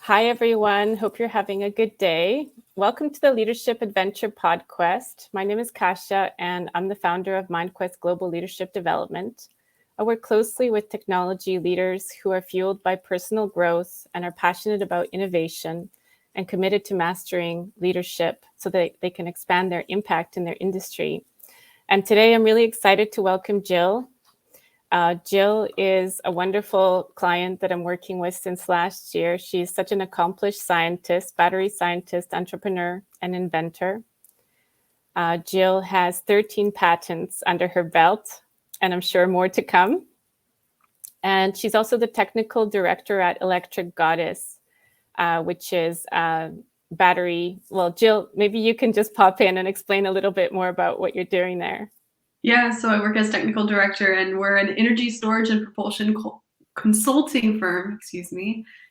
Hi, everyone. Hope you're having a good day. Welcome to the Leadership Adventure podcast. My name is Kasia, and I'm the founder of MindQuest Global Leadership Development. I work closely with technology leaders who are fueled by personal growth and are passionate about innovation and committed to mastering leadership so that they can expand their impact in their industry. And today I'm really excited to welcome Jill. Jill is a wonderful client that I'm working with since last year. She's such an accomplished scientist, battery scientist, entrepreneur, and inventor. Jill has 13 patents under her belt, and I'm sure more to come. And she's also the technical director at Electric Goddess, which is battery. Well, Jill, maybe you can just pop in and explain a little bit more about what you're doing there. Yeah, so I work as technical director, and we're an energy storage and propulsion consulting firm,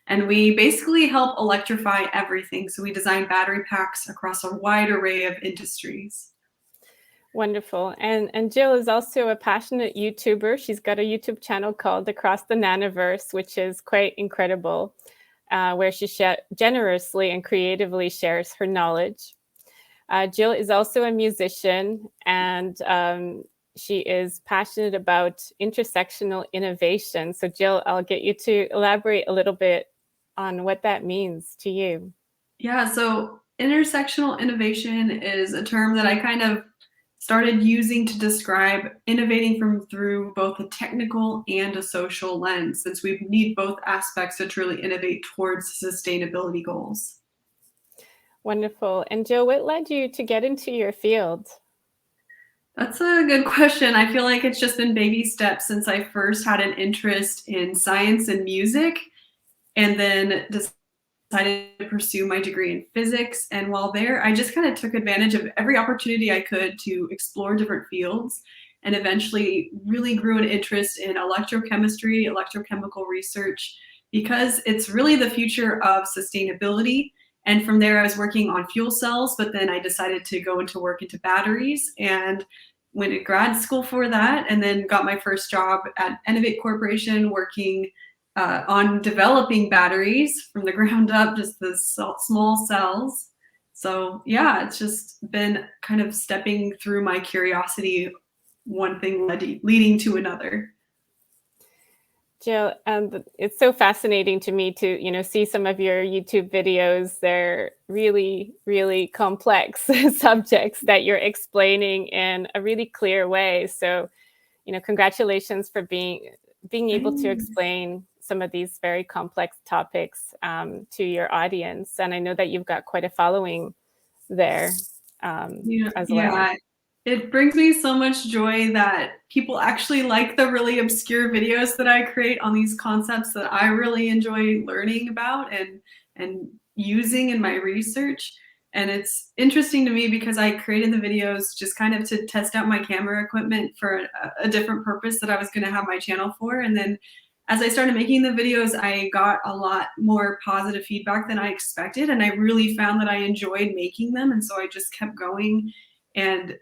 and we basically help electrify everything. So we design battery packs across a wide array of industries. Wonderful. And Jill is also a passionate YouTuber. She's got a YouTube channel called Across the Nanoverse, which is quite incredible, where she generously and creatively shares her knowledge. Jill is also a musician, and she is passionate about intersectional innovation. So Jill, I'll get you to elaborate a little bit on what that means to you. Yeah, so intersectional innovation is a term that I kind of started using to describe innovating through both a technical and a social lens, since we need both aspects to truly innovate towards sustainability goals. Wonderful. And Jill, what led you to get into your field? That's a good question. I feel like it's just been baby steps since I first had an interest in science and music, and then decided to pursue my degree in physics. And while there, I just kind of took advantage of every opportunity I could to explore different fields, and eventually really grew an interest in electrochemistry, electrochemical research, because it's really the future of sustainability. And from there, I was working on fuel cells, but then I decided to go into work into batteries and went to grad school for that, and then got my first job at Innovate Corporation working on developing batteries from the ground up, just the small cells. So yeah, it's just been kind of stepping through my curiosity, one thing leading to another. Jill, it's so fascinating to me to, see some of your YouTube videos. They're really, really complex subjects that you're explaining in a really clear way. So, congratulations for being able to explain some of these very complex topics to your audience. And I know that you've got quite a following there as well. It brings me so much joy that people actually like the really obscure videos that I create on these concepts that I really enjoy learning about and using in my research. And it's interesting to me because I created the videos just kind of to test out my camera equipment for a different purpose that I was going to have my channel for. And then as I started making the videos, I got a lot more positive feedback than I expected. And I really found that I enjoyed making them. And so I just kept going. And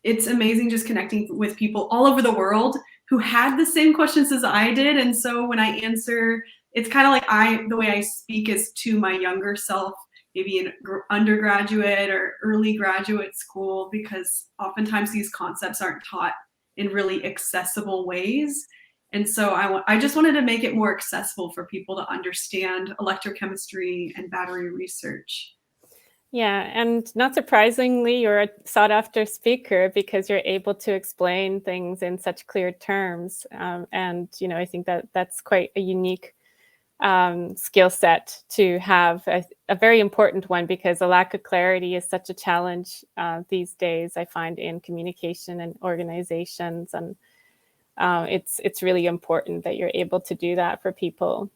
it's amazing just connecting with people all over the world who had the same questions as I did. And so when I answer, it's kind of like the way I speak is to my younger self, maybe in undergraduate or early graduate school, because oftentimes these concepts aren't taught in really accessible ways. And so I just wanted to make it more accessible for people to understand electrochemistry and battery research. Yeah, and not surprisingly, you're a sought-after speaker because you're able to explain things in such clear terms. And, I think that that's quite a unique skill set to have, a very important one, because a lack of clarity is such a challenge these days, I find, in communication and organizations. And it's really important that you're able to do that for people.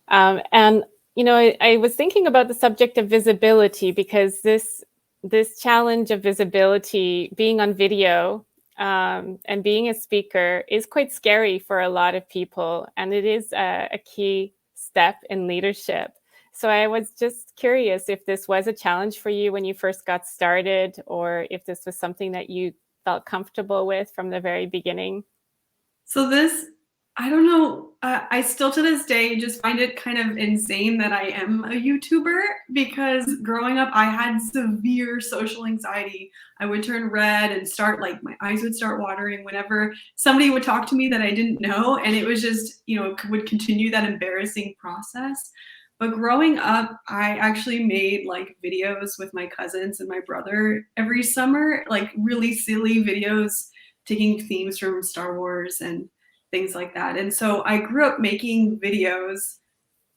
And I was thinking about the subject of visibility, because this challenge of visibility, being on video and being a speaker, is quite scary for a lot of people, and it is a key step in leadership. So I was just curious if this was a challenge for you when you first got started, or if this was something that you felt comfortable with from the very beginning. So I don't know I still to this day just find it kind of insane that I am a YouTuber, because growing up I had severe social anxiety. I would turn red and start, like, my eyes would start watering whenever somebody would talk to me that I didn't know, and it was just, you know, would continue that embarrassing process. But growing up, I actually made like videos with my cousins and my brother every summer, like really silly videos taking themes from Star Wars and things like that. And so I grew up making videos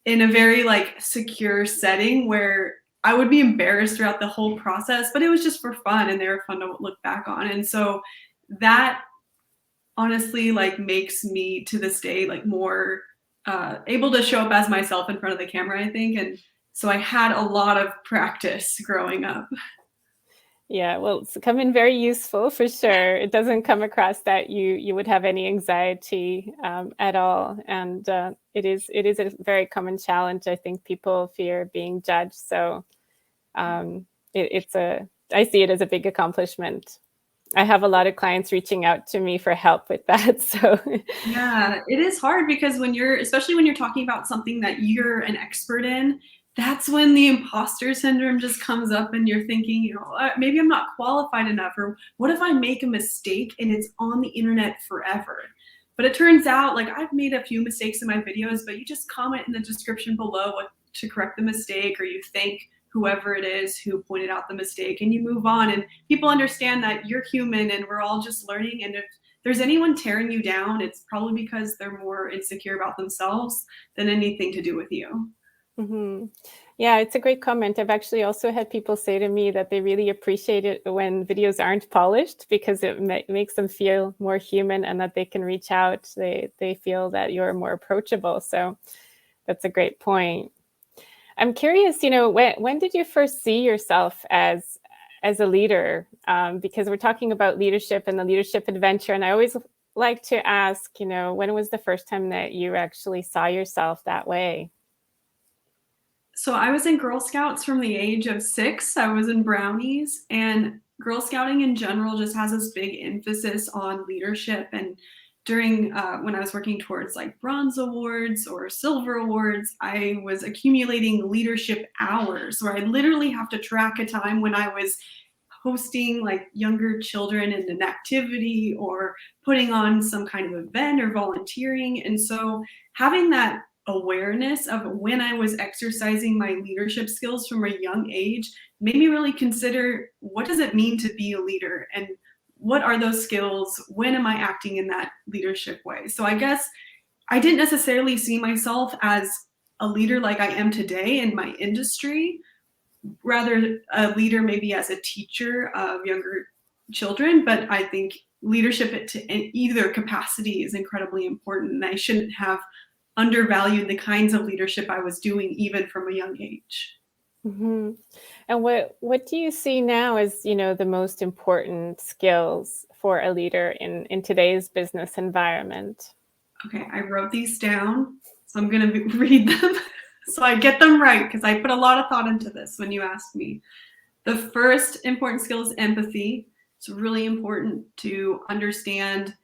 in a very like secure setting where I would be embarrassed throughout the whole process, but it was just for fun and they were fun to look back on. And so that honestly like makes me to this day like more able to show up as myself in front of the camera, I think. And so I had a lot of practice growing up. Yeah, well, it's come in very useful for sure. It doesn't come across that you would have any anxiety at all, and it is a very common challenge. I think people fear being judged, so I see it as a big accomplishment. I have a lot of clients reaching out to me for help with that. So Yeah, it is hard because when you're, especially when you're talking about something that you're an expert in, that's when the imposter syndrome just comes up and you're thinking, you know, maybe I'm not qualified enough, or what if I make a mistake and it's on the internet forever? But it turns out, like, I've made a few mistakes in my videos, but you just comment in the description below what to correct the mistake, or you thank whoever it is who pointed out the mistake, and you move on. And people understand that you're human and we're all just learning. And if there's anyone tearing you down, it's probably because they're more insecure about themselves than anything to do with you. hmm. Yeah, it's a great comment. I've actually also had people say to me that they really appreciate it when videos aren't polished, because it makes them feel more human and that they can reach out. They feel that you're more approachable. So that's a great point. I'm curious, when did you first see yourself as a leader? Because we're talking about leadership and the leadership adventure, and I always like to ask, when was the first time that you actually saw yourself that way? So I was in Girl Scouts from the age of 6. I was in Brownies, and Girl Scouting in general just has this big emphasis on leadership. And during when I was working towards like bronze awards or silver awards, I was accumulating leadership hours where I literally have to track a time when I was hosting like younger children in an activity or putting on some kind of event or volunteering. And so having that awareness of when I was exercising my leadership skills from a young age made me really consider, what does it mean to be a leader, and what are those skills? When am I acting in that leadership way? So I guess I didn't necessarily see myself as a leader like I am today in my industry, rather a leader maybe as a teacher of younger children. But I think leadership in either capacity is incredibly important, and I shouldn't have undervalued the kinds of leadership I was doing even from a young age. Mm-hmm. And what do you see now as, the most important skills for a leader in today's business environment? Okay, I wrote these down, so I'm going to read them so I get them right, because I put a lot of thought into this when you asked me. The first important skill is empathy. It's really important to understand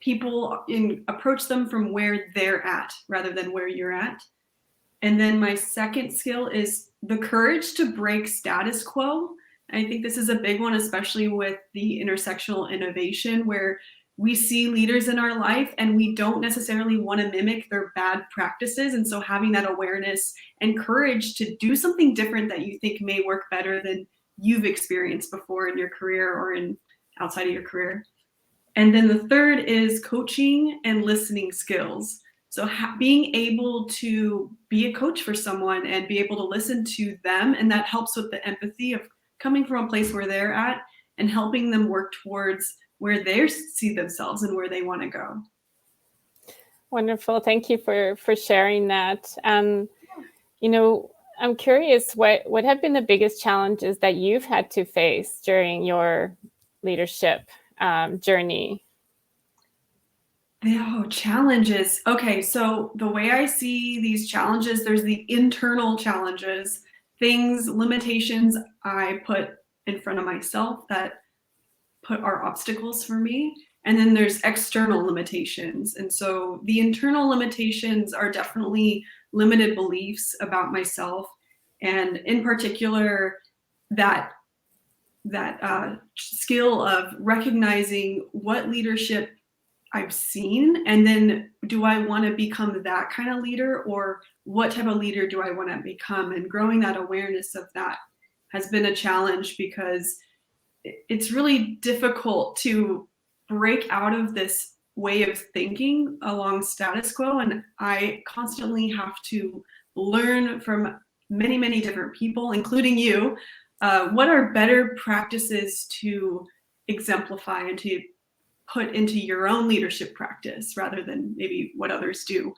people and approach them from where they're at rather than where you're at. And then my second skill is the courage to break status quo. I think this is a big one, especially with the intersectional innovation, where we see leaders in our life and we don't necessarily want to mimic their bad practices. And so having that awareness and courage to do something different that you think may work better than you've experienced before in your career or in outside of your career. And then the third is coaching and listening skills. So being able to be a coach for someone and be able to listen to them, and that helps with the empathy of coming from a place where they're at and helping them work towards where they see themselves and where they want to go. Wonderful. Thank you for sharing that. I'm curious, what have been the biggest challenges that you've had to face during your leadership journey? Oh, challenges. Okay, so the way I see these challenges, there's the internal challenges, things, limitations I put in front of myself that are obstacles for me. And then there's external limitations. And so the internal limitations are definitely limited beliefs about myself. And in particular, that skill of recognizing what leadership I've seen, and then do I want to become that kind of leader, or what type of leader do I want to become? And growing that awareness of that has been a challenge, because it's really difficult to break out of this way of thinking along status quo. And I constantly have to learn from many, many different people, including you, what are better practices to exemplify and to put into your own leadership practice rather than maybe what others do,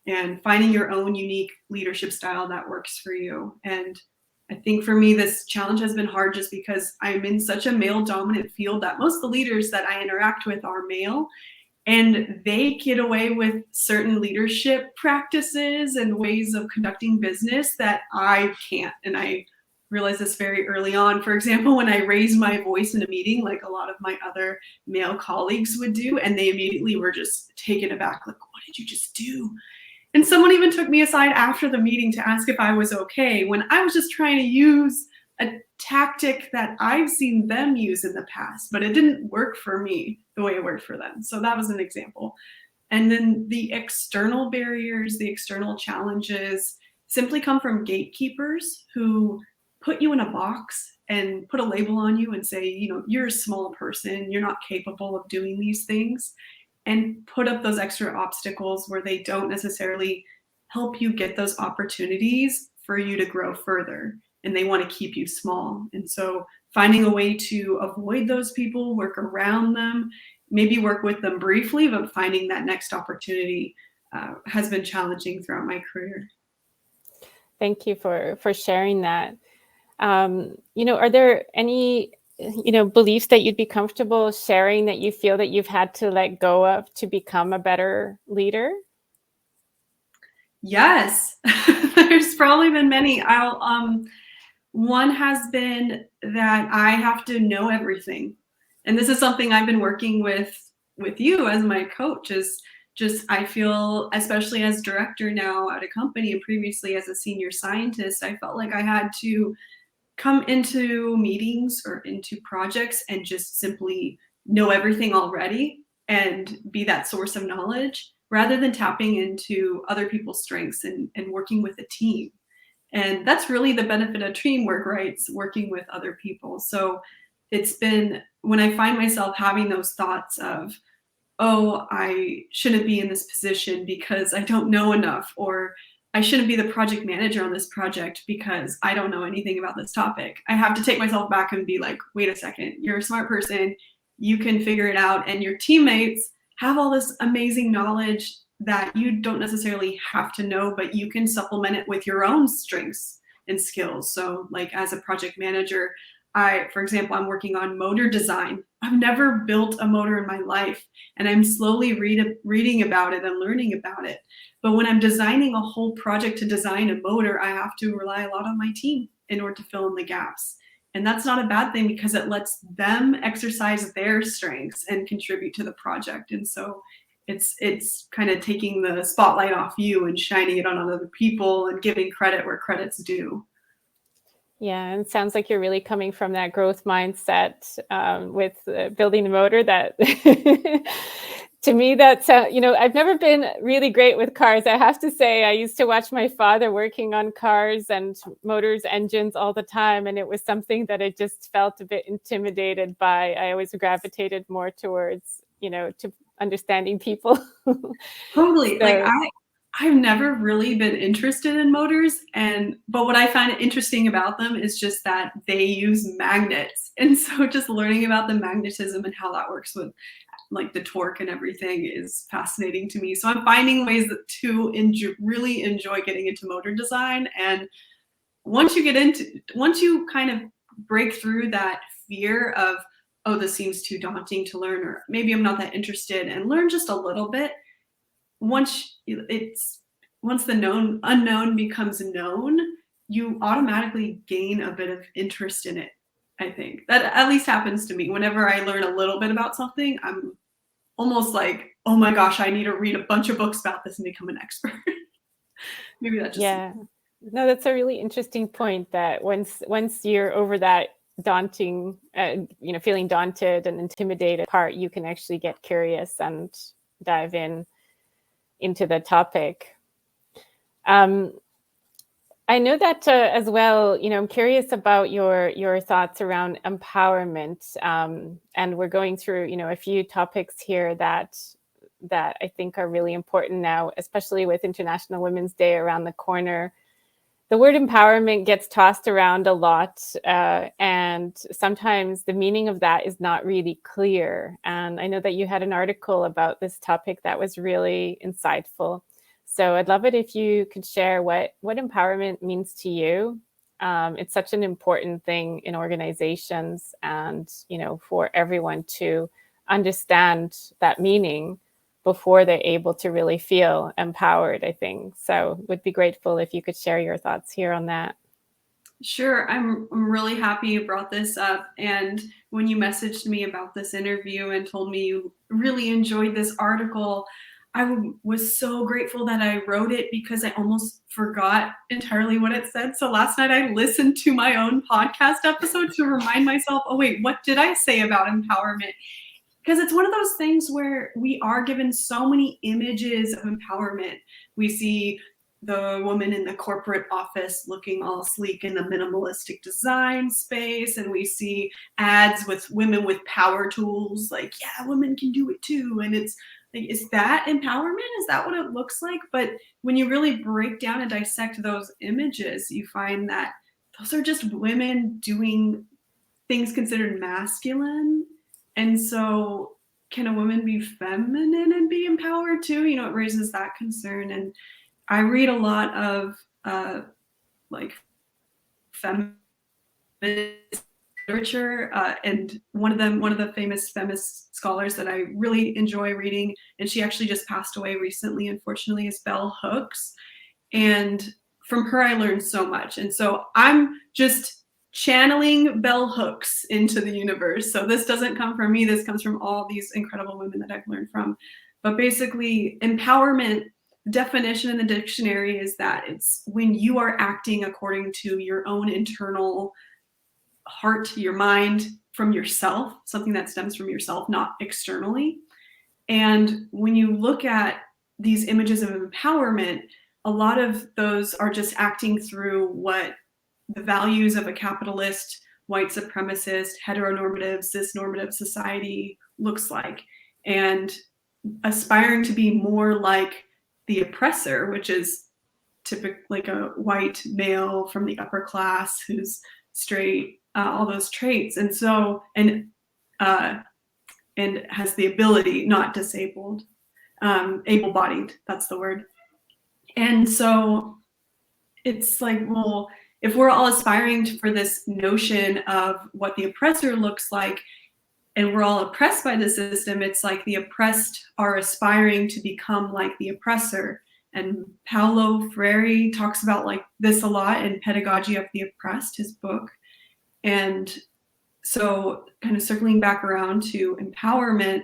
and finding your own unique leadership style that works for you. And I think for me, this challenge has been hard just because I'm in such a male dominant field that most of the leaders that I interact with are male, and they get away with certain leadership practices and ways of conducting business that I can't. And I realized this very early on. For example, when I raised my voice in a meeting, like a lot of my other male colleagues would do, and they immediately were just taken aback, like, what did you just do? And someone even took me aside after the meeting to ask if I was okay, when I was just trying to use a tactic that I've seen them use in the past, but it didn't work for me the way it worked for them. So that was an example. And then the external barriers, the external challenges simply come from gatekeepers who put you in a box and put a label on you and say, you know, you're a small person, you're not capable of doing these things, and put up those extra obstacles where they don't necessarily help you get those opportunities for you to grow further, and they want to keep you small. And so finding a way to avoid those people, work around them, maybe work with them briefly, but finding that next opportunity has been challenging throughout my career. Thank you for sharing that. Are there any, beliefs that you'd be comfortable sharing that you feel that you've had to let go of to become a better leader? Yes, there's probably been many. One has been that I have to know everything. And this is something I've been working with you as my coach, is just, I feel, especially as director now at a company and previously as a senior scientist, I felt like I had to come into meetings or into projects and just simply know everything already and be that source of knowledge, rather than tapping into other people's strengths and working with a team. And that's really the benefit of teamwork, right? It's working with other people. So it's been, when I find myself having those thoughts of, oh, I shouldn't be in this position because I don't know enough, or I shouldn't be the project manager on this project because I don't know anything about this topic, I have to take myself back and be like, wait a second, you're a smart person, you can figure it out, and your teammates have all this amazing knowledge that you don't necessarily have to know, but you can supplement it with your own strengths and skills. So like as a project manager, for example, I'm working on motor design. I've never built a motor in my life, and I'm slowly reading about it and learning about it. But when I'm designing a whole project to design a motor, I have to rely a lot on my team in order to fill in the gaps. And that's not a bad thing, because it lets them exercise their strengths and contribute to the project. And so it's kind of taking the spotlight off you and shining it on other people and giving credit where credit's due. Yeah, and it sounds like you're really coming from that growth mindset with building the motor. That to me, that's I've never been really great with cars. I have to say, I used to watch my father working on cars and motors, engines all the time, and it was something that I just felt a bit intimidated by. I always gravitated more towards to understanding people. Totally. So, Like I've never really been interested in motors, but what I find interesting about them is just that they use magnets. And so just learning about the magnetism and how that works with like the torque and everything is fascinating to me. So I'm finding ways to really enjoy getting into motor design. And once you kind of break through that fear of, oh, this seems too daunting to learn, or maybe I'm not that interested, and learn just a little bit, once the unknown becomes known, you automatically gain a bit of interest in it. I think that at least happens to me. Whenever I learn a little bit about something, I'm almost like, oh my gosh, I need to read a bunch of books about this and become an expert. Maybe that just Yeah. No, that's a really interesting point, that once you're over that daunting, feeling daunted and intimidated part, you can actually get curious and dive into the topic. I know that as well, I'm curious about your thoughts around empowerment. And we're going through, a few topics here that I think are really important now, especially with International Women's Day around the corner. The word empowerment gets tossed around a lot, and sometimes the meaning of that is not really clear. And I know that you had an article about this topic that was really insightful. So I'd love it if you could share what empowerment means to you. It's such an important thing in organizations, and for everyone to understand that meaning before they're able to really feel empowered, I think. So would be grateful if you could share your thoughts here on that. Sure. I'm really happy you brought this up. And when you messaged me about this interview and told me you really enjoyed this article, I was so grateful that I wrote it, because I almost forgot entirely what it said. So last night I listened to my own podcast episode to remind myself, oh wait, what did I say about empowerment? Because it's one of those things where we are given so many images of empowerment. We see the woman in the corporate office looking all sleek in the minimalistic design space, and we see ads with women with power tools, like, yeah, women can do it too. And it's like, is that empowerment? Is that what it looks like? But when you really break down and dissect those images, you find that those are just women doing things considered masculine. And so, can a woman be feminine and be empowered too? It raises that concern. And I read a lot of like feminist literature, and one of the famous feminist scholars that I really enjoy reading, and she actually just passed away recently, unfortunately, is Bell Hooks. And from her, I learned so much. And so I'm just channeling Bell Hooks into the universe. So this doesn't come from me. This comes from all these incredible women that I've learned from. But basically, empowerment definition in the dictionary is that it's when you are acting according to your own internal heart, your mind, from yourself, something that stems from yourself, not externally. And when you look at these images of empowerment, a lot of those are just acting through what the values of a capitalist, white supremacist, heteronormative, cisnormative society looks like, and aspiring to be more like the oppressor, which is typically like a white male from the upper class who's straight, all those traits. And so, and has the ability, not disabled, able-bodied, that's the word. And so it's like, well, if we're all aspiring for this notion of what the oppressor looks like, and we're all oppressed by the system, it's like the oppressed are aspiring to become like the oppressor. And Paulo Freire talks about like this a lot in Pedagogy of the Oppressed, his book. And so kind of circling back around to empowerment,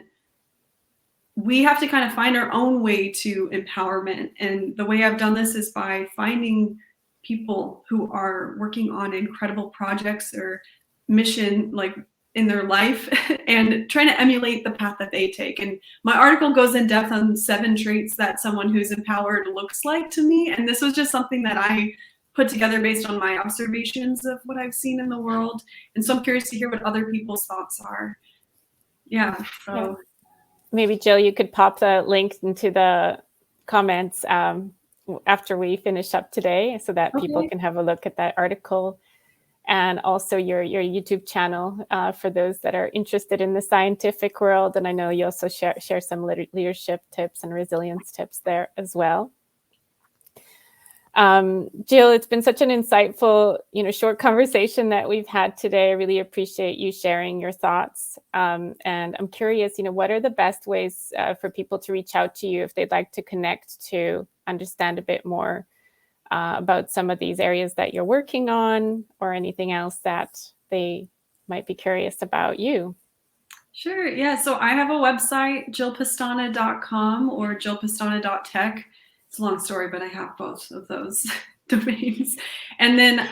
we have to kind of find our own way to empowerment. And the way I've done this is by finding people who are working on incredible projects or mission, like in their life, and trying to emulate the path that they take. And my article goes in depth on 7 traits that someone who's empowered looks like to me. And this was just something that I put together based on my observations of what I've seen in the world. And so I'm curious to hear what other people's thoughts are. Yeah. So. Yeah. Maybe Jill, you could pop the link into the comments after we finish up today, so that people can have a look at that article, and also your YouTube channel for those that are interested in the scientific world. And I know you also share some leadership tips and resilience tips there as well. Jill, it's been such an insightful, short conversation that we've had today. I really appreciate you sharing your thoughts. And I'm curious, what are the best ways for people to reach out to you if they'd like to connect to understand a bit more about some of these areas that you're working on, or anything else that they might be curious about you? Sure. Yeah. So I have a website, jillpestana.com or jillpestana.tech. It's a long story, but I have both of those domains. And then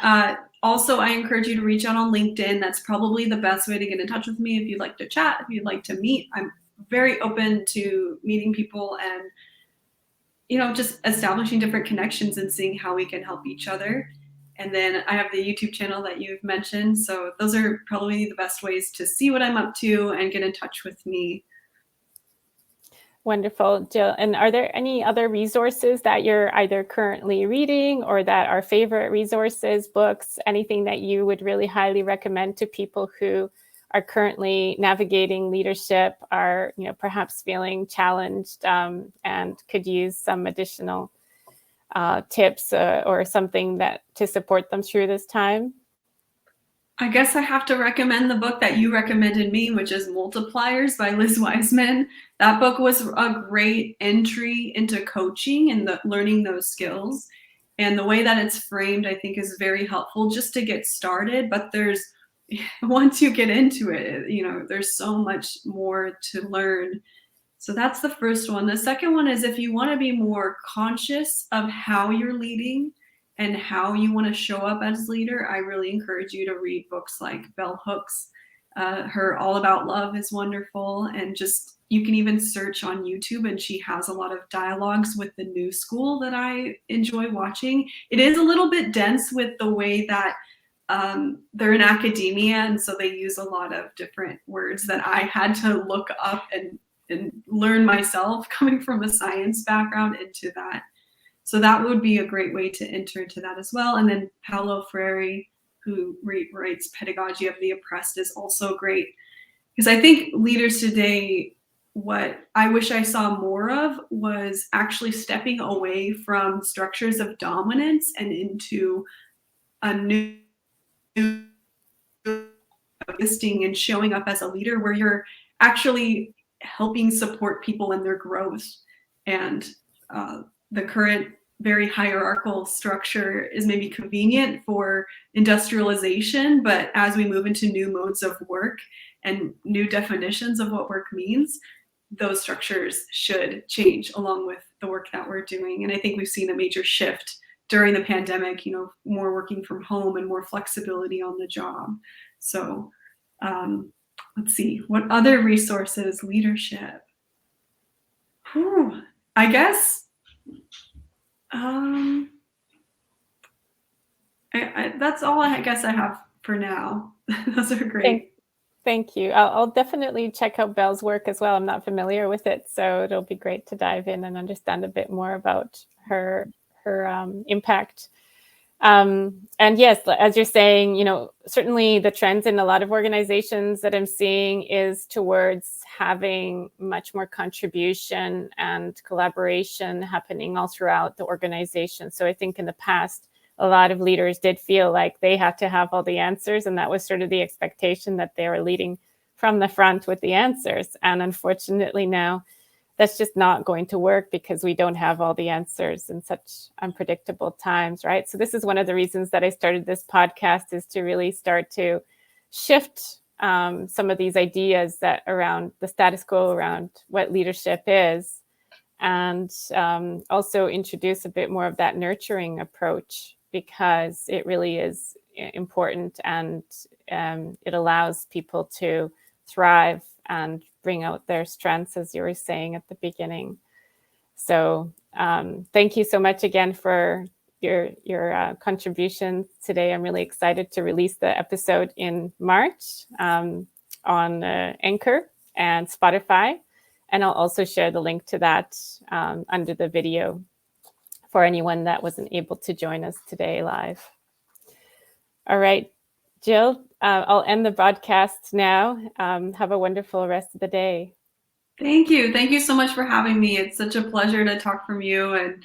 also, I encourage you to reach out on LinkedIn. That's probably the best way to get in touch with me if you'd like to chat, if you'd like to meet. I'm very open to meeting people and, you know, just establishing different connections and seeing how we can help each other. And then I have the YouTube channel that you've mentioned. So those are probably the best ways to see what I'm up to and get in touch with me. Wonderful, Jill. And are there any other resources that you're either currently reading or that are favorite resources, books, anything that you would really highly recommend to people who are currently navigating leadership, are, you know, perhaps feeling challenged and could use some additional tips or something that to support them through this time? I guess I have to recommend the book that you recommended me, which is Multipliers by Liz Wiseman. That book was a great entry into coaching and learning those skills. And the way that it's framed, I think, is very helpful just to get started. But once you get into it, you know, there's so much more to learn. So that's the first one. The second one is if you want to be more conscious of how you're leading and how you want to show up as leader, I really encourage you to read books like Bell Hooks. Her All About Love is wonderful. And just, you can even search on YouTube, and she has a lot of dialogues with the new school that I enjoy watching. It is a little bit dense with the way that they're in academia, and so they use a lot of different words that I had to look up and learn myself, coming from a science background into that. So that would be a great way to enter into that as well. And then Paulo Freire, who writes Pedagogy of the Oppressed, is also great. Because I think leaders today, what I wish I saw more of was actually stepping away from structures of dominance and into a new existing and showing up as a leader where you're actually helping support people in their growth. And the current very hierarchical structure is maybe convenient for industrialization, but as we move into new modes of work and new definitions of what work means, those structures should change along with the work that we're doing. And I think we've seen a major shift during the pandemic, you know, more working from home and more flexibility on the job. So let's see, what other resources? Leadership. I guess that's all I guess I have for now. Those are great. Thank you. I'll definitely check out Belle's work as well. I'm not familiar with it, so it'll be great to dive in and understand a bit more about her impact. And yes, as you're saying, you know, certainly the trends in a lot of organizations that I'm seeing is towards having much more contribution and collaboration happening all throughout the organization. So I think in the past, a lot of leaders did feel like they had to have all the answers, and that was sort of the expectation that they were leading from the front with the answers. And unfortunately now, that's just not going to work because we don't have all the answers in such unpredictable times, right? So this is one of the reasons that I started this podcast, is to really start to shift some of these ideas that around the status quo, around what leadership is, and also introduce a bit more of that nurturing approach, because it really is important, and it allows people to thrive and bring out their strengths, as you were saying at the beginning. So thank you so much again for your contributions today. I'm really excited to release the episode in March on Anchor and Spotify. And I'll also share the link to that under the video for anyone that wasn't able to join us today live. All right, Jill, I'll end the broadcast now. Have a wonderful rest of the day. Thank you. Thank you so much for having me. It's such a pleasure to talk with you, and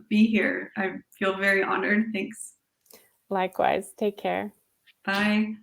be here. I feel very honored. Thanks. Likewise. Take care. Bye.